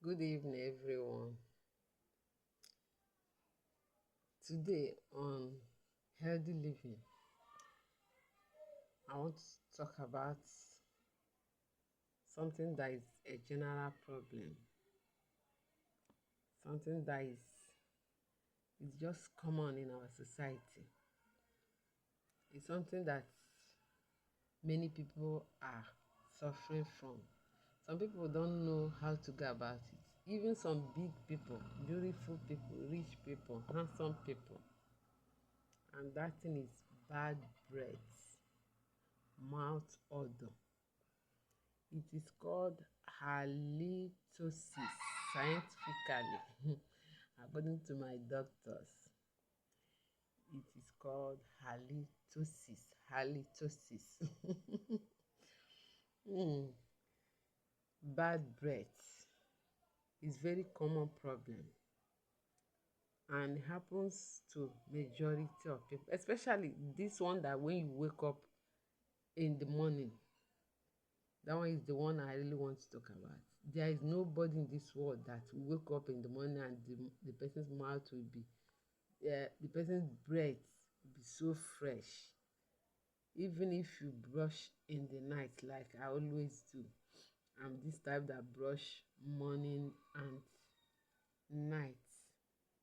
Good evening, everyone. Today on healthy living, I want to talk about something that is a general problem, something that is just common in our society. It's something that many people are suffering from. Some people don't know how to go about it. Even some big people, beautiful people, rich people, handsome people. And that thing is bad breath, mouth odor. It is called halitosis scientifically, according to my doctors. It is called halitosis. Halitosis. Bad breath is very common problem and happens to majority of people, especially this one that when you wake up in the morning. That one is the one I really want to talk about. There is nobody in this world that will wake up in the morning and the person's mouth will be, the person's breath will be so fresh. Even if you brush in the night, like I always do. I'm this type that brush morning and night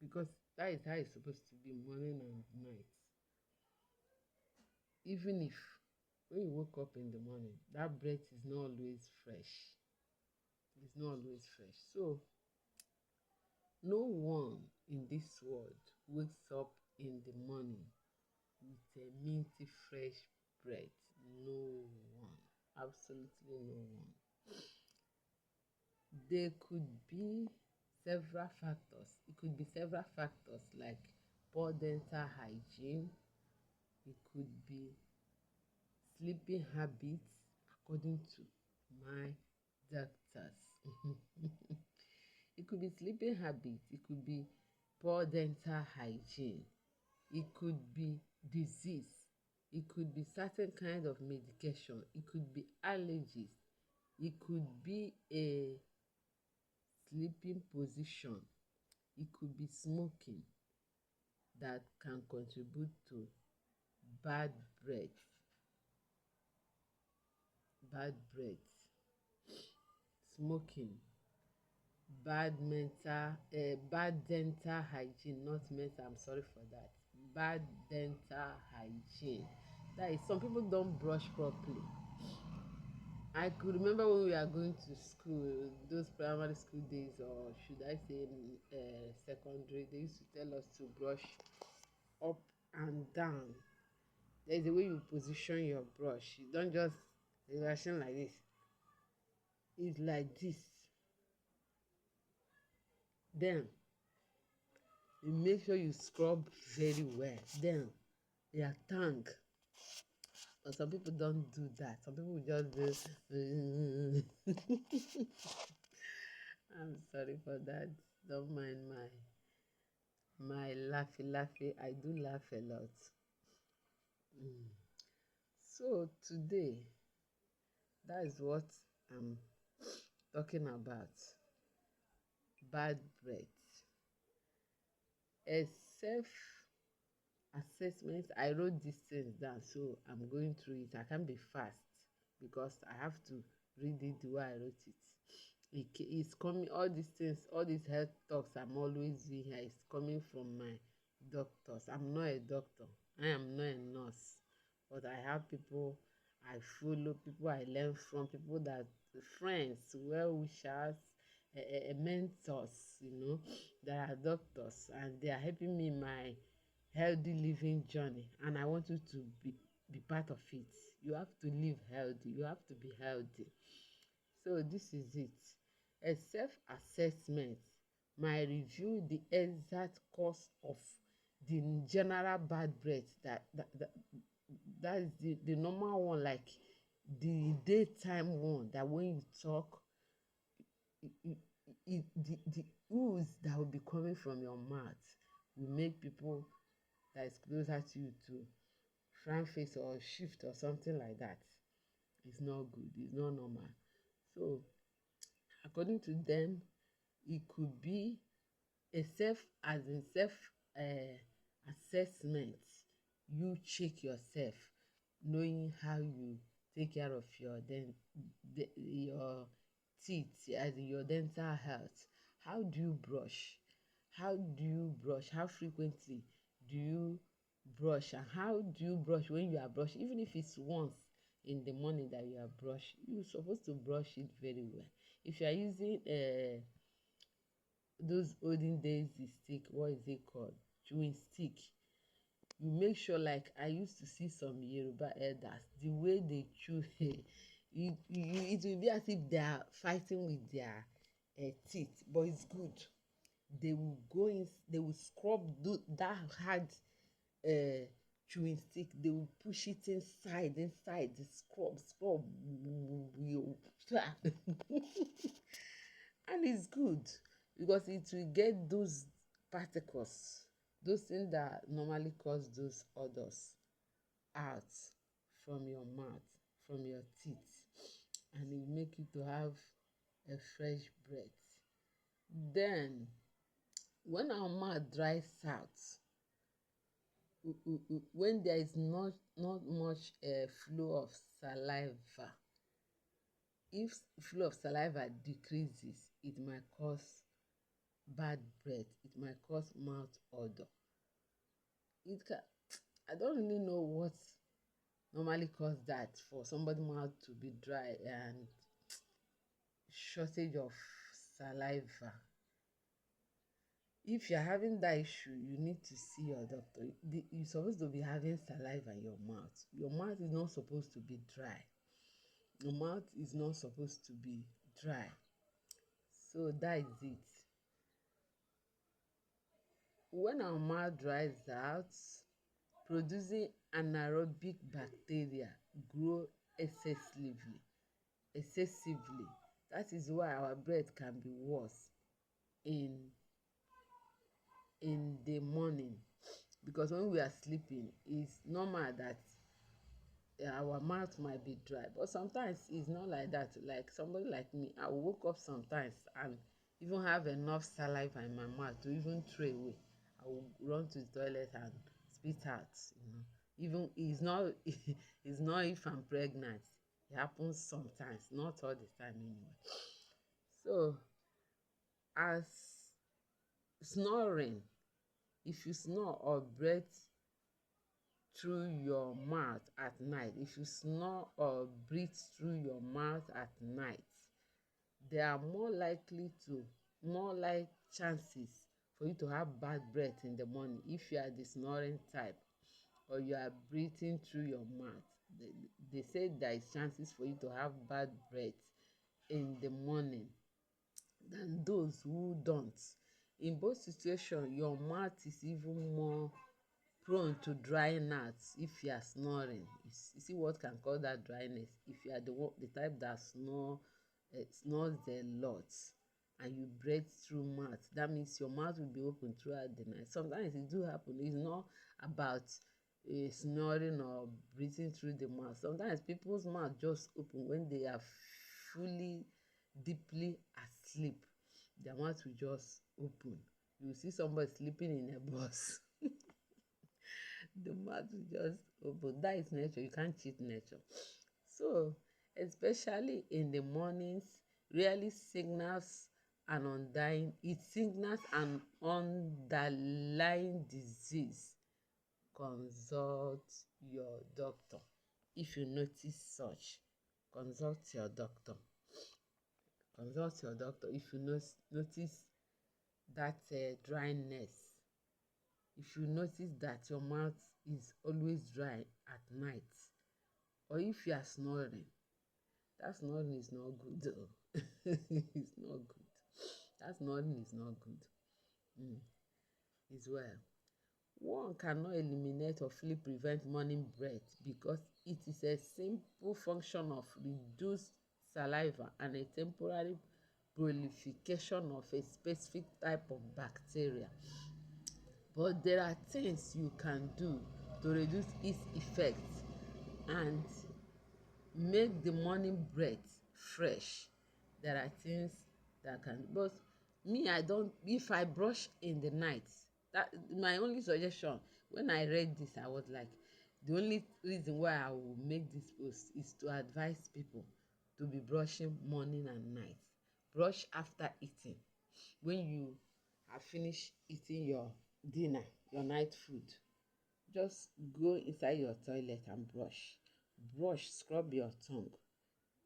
because that is how it's supposed to be, morning and night. Even if when you wake up in the morning, that breath is not always fresh. It's not always fresh. So no one in this world wakes up in the morning with a minty fresh bread. No one. Absolutely no one. There could be several factors. It could be several factors like poor dental hygiene. It could be sleeping habits, according to my doctors. It could be sleeping habits. It could be poor dental hygiene. It could be disease. It could be certain kind of medication. It could be allergies. It could be a sleeping position. It could be smoking that can contribute to bad breath. Bad breath. Smoking. Bad dental hygiene, not mental, I'm sorry for that. Bad dental hygiene. That is, some people don't brush properly. I could remember when we are going to school, those primary school days, or should I say secondary, they used to tell us to brush up and down. There's a way you position your brush. You don't just position like this. It's like this. Then you make sure you scrub very well. Then your tongue. But some people don't do that. Some people just do. I'm sorry for that. Don't mind my laughy. I do laugh a lot. So today, that is what I'm talking about. Bad breath. A self-assessment. I wrote these things down, so I'm going through it. I can't be fast because I have to read it the way I wrote it. It's coming, all these things, all these health talks I'm always doing here is coming from my doctors. I'm not a doctor. I am not a nurse. But I have people I follow, people I learn from, people that friends, well wishers, mentors, that are doctors and they are helping me in my healthy living journey. And I want you to be part of it. You have to live healthy. You have to be healthy. So this is it. A self-assessment might reveal the exact cause of the general bad breath that is the normal one, like the daytime one that when you talk, the ooze that will be coming from your mouth will make people that is closer to you to frown face or shift or something like that. It's not good. It's not normal. So according to them, It could be a self assessment. You check yourself, knowing how you take care of your teeth, as in your dental health. How do you brush? How do you brush? How frequently do you brush? And how do you brush when you are brushing? Even if it's once in the morning that you are brushing, you're supposed to brush it very well. If you are using those olden days stick, what is it called? Chewing stick. You make sure, like I used to see some Yoruba elders, the way they chew it will be as if they are fighting with their teeth, but it's good. They will go in, they will scrub that hard uh, chewing stick, they will push it inside the scrub and it's good because it will get those particles, those things that normally cause those odors out from your mouth, from your teeth, and it will make you to have a fresh breath. Then when our mouth dries out, when there is not much flow of saliva, if flow of saliva decreases, it might cause bad breath, it might cause mouth odor. It can, I don't really know what normally cause that, for somebody mouth to be dry and shortage of saliva. If you're having that issue, you need to see your doctor. You're supposed to be having saliva in your mouth. Your mouth is not supposed to be dry. Your mouth is not supposed to be dry. So that is it. When our mouth dries out, producing anaerobic bacteria grow excessively. Excessively. That is why our breath can be worse in the morning, because when we are sleeping, it's normal that our mouth might be dry, but sometimes it's not like that. Like somebody like me, I will wake up sometimes and even have enough saliva in my mouth to even throw away. I will run to the toilet and spit out. Even it's not it's not if I'm pregnant. It happens sometimes, not all the time anyway. So as snoring, if you snore or breathe through your mouth at night, if you snore or breathe through your mouth at night, there are more like chances for you to have bad breath in the morning if you are the snoring type or you are breathing through your mouth. They say there is chances for you to have bad breath in the morning than those who don't. In both situations, your mouth is even more prone to drying out if you are snoring. You see what can cause that dryness? If you are the type that snores a lot and you breathe through mouth, that means your mouth will be open throughout the night. Sometimes it do happen. It's not about snoring or breathing through the mouth. Sometimes people's mouth just open when they are fully, deeply asleep. Their mouth will just open. You see somebody sleeping in a bus. The mouth will just open. That is nature. You can't cheat nature. So, especially in the mornings, really signals it signals an underlying disease. Consult your doctor. If you notice such, consult your doctor. Consult your doctor if you notice that dryness. If you notice that your mouth is always dry at night, or if you are snoring, that snoring is not good though. It's not good. That snoring is not good. As well. One cannot eliminate or fully prevent morning breath because it is a simple function of reduced saliva and a temporary proliferation of a specific type of bacteria. But there are things you can do to reduce its effects and make the morning breath fresh. There are things that can, but Me, I don't, if I brush in the night, that my only suggestion. When I read this, I was like, the only reason why I will make this post is to advise people to be brushing morning and night. Brush after eating. When you have finished eating your dinner, your night food, just go inside your toilet and brush. Brush, scrub your tongue.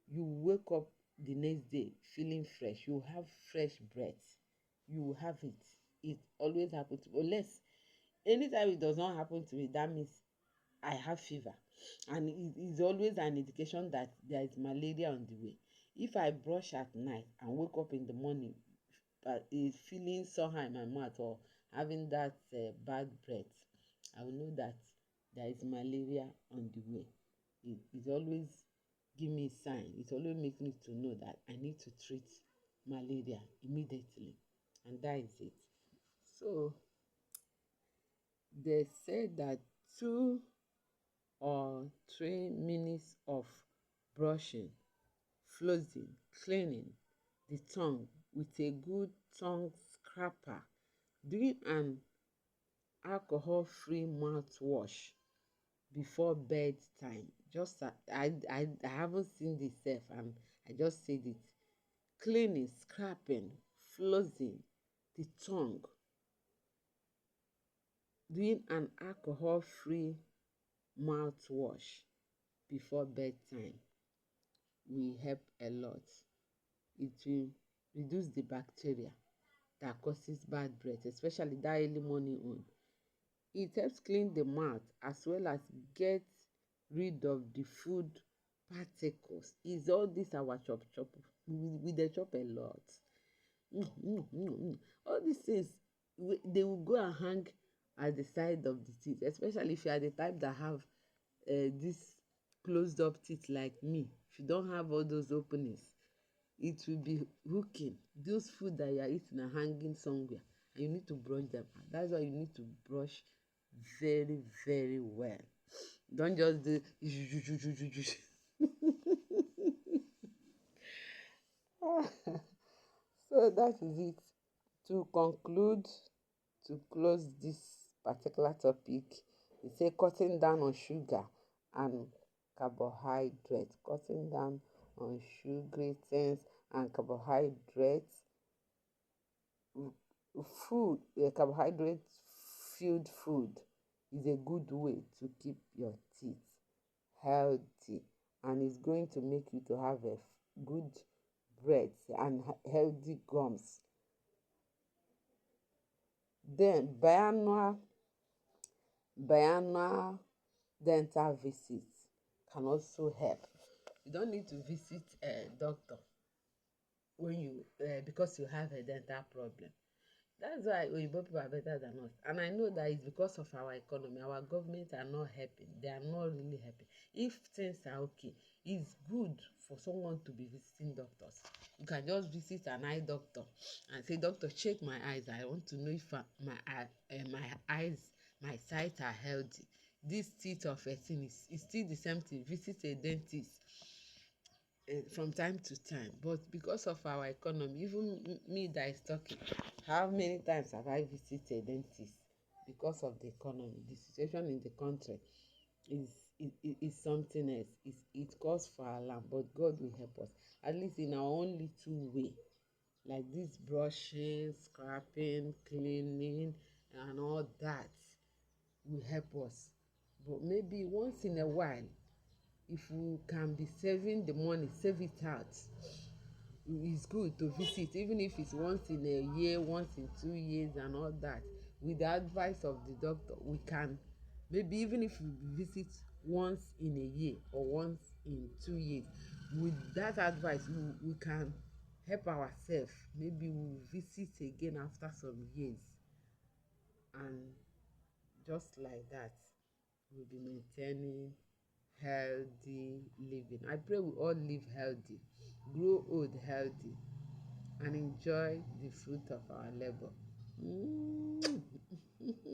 You wake up the next day feeling fresh. You have fresh breath. You have it. It always happens to me. Unless anytime it does not happen to me, that means I have fever. And it is always an indication that there is malaria on the way. If I brush at night and wake up in the morning but is feeling somehow in my mouth or having that bad breath, I will know that there is malaria on the way. It always give me sign. It always make me to know that I need to treat malaria immediately, and that is it. So they say that 2 or 3 minutes of brushing, flossing, cleaning the tongue with a good tongue scraper, doing an alcohol-free mouthwash before bedtime. Just I haven't seen this sef and I just said it. Cleaning, scraping, flossing the tongue, doing an alcohol-free mouthwash before bedtime will help a lot. It will reduce the bacteria that causes bad breath, especially that early morning one. It helps clean the mouth as well as get rid of the food particles. Is all this our chop chop? We dey chop a lot. All these things, they will go and hang at the side of the teeth, especially if you are the type that have this closed up teeth like me. If you don't have all those openings, it will be hooking. Those food that you are eating are hanging somewhere and you need to brush them. That's why you need to brush very, very well. Don't just do so that is it. To conclude, to close this particular topic, we say cutting down on sugar and carbohydrate, cutting down on sugary things and carbohydrates. Food, carbohydrate filled food is a good way to keep your teeth healthy, and it's going to make you to have a good breath and healthy gums. Then biannual dental visits can also help. You don't need to visit a doctor when you because you have a dental problem. That's why Oyibo people are better than us. And I know that it's because of our economy. Our government are not helping. They are not really helping. If things are okay, it's good for someone to be visiting doctors. You can just visit an eye doctor and say, doctor, check my eyes. I want to know if my eyes, my sight are healthy. This teeth of a thing is still the same thing. Visit a dentist from time to time, but because of our economy, even me that is talking, how many times have I visited a dentist? Because of the economy, the situation in the country is is something else. It calls for alarm, but God will help us, at least in our own little way, like this brushing, scraping, cleaning and all that will help us. But maybe once in a while, if we can be saving the money, save it out. It's good to visit, even if it's once in a year, once in 2 years and all that. With the advice of the doctor, we can, maybe even if we visit once in a year or once in 2 years, with that advice we can help ourselves. Maybe we'll visit again after some years, and just like that we'll be maintaining healthy living. I pray we all live healthy, grow old healthy, and enjoy the fruit of our labor.